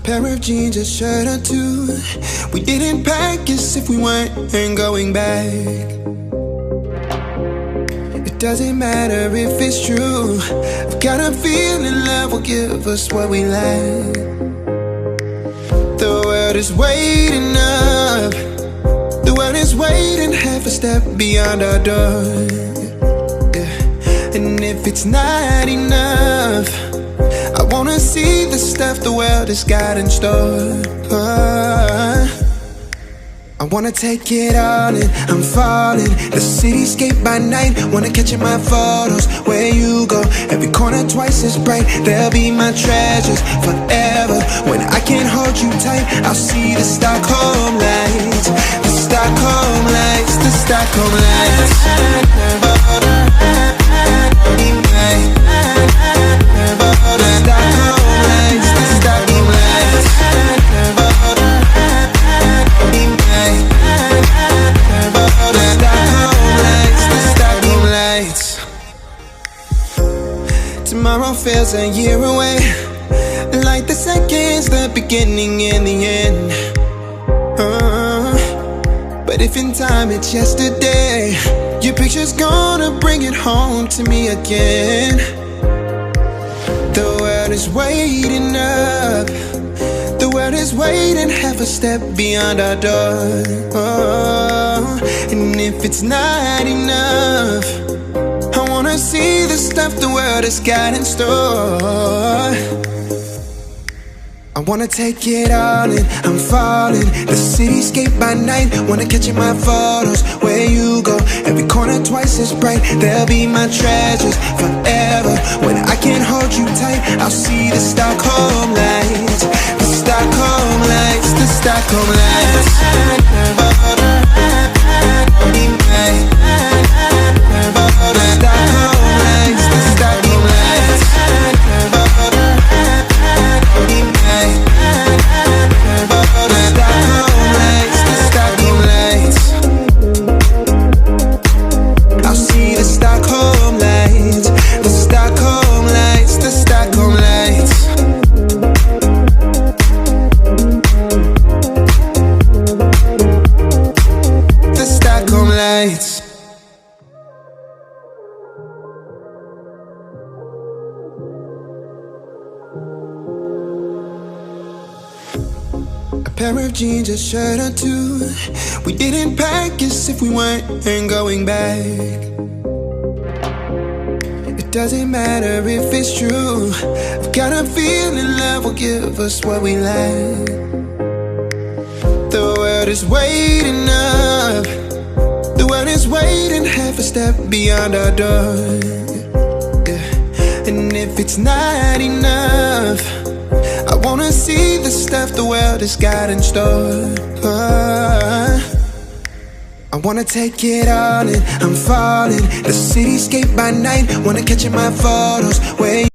pair of jeans, a shirt or two. We didn't pack as if we weren't going back. It doesn't matter if it's true. I've got a feeling love will give us what we lack. The world is waiting up. The world is waiting half a step beyond our door. Yeah. And if it's not enough, I wanna see the stuff the world has got in store. I wanna take it all in, I'm falling. The cityscape by night, wanna catch in my photos. Where you go, every corner twice as bright. They'll be my treasures forever. When I can't hold you tight, I'll see the Stockholm lights. The Stockholm lights, the Stockholm lights. Tomorrow feels a year away, like the seconds, the beginning and the end. But if in time it's yesterday, your picture's gonna bring it home to me again. The world is waiting up. The world is waiting half a step beyond our door. And if it's not enough, I wanna see the stuff the world has got in store. I wanna take it all in, I'm falling. The cityscape by night, wanna catch in my photos. Where you go, every corner twice as bright. They'll be my treasures forever. When I can't hold you tight, I'll see the Stockholm lights. The Stockholm lights, the Stockholm lights. A pair of jeans, a shirt or two. We didn't pack as if we weren't going back. It doesn't matter if it's true. I've got a feeling love will give us what we lack. The world is waiting up. The world is waiting half a step beyond our door. Yeah. And if it's not enough, I wanna see the stuff the world has got in store. I wanna take it all in, I'm falling. The cityscape by night, wanna catch in my photos. Where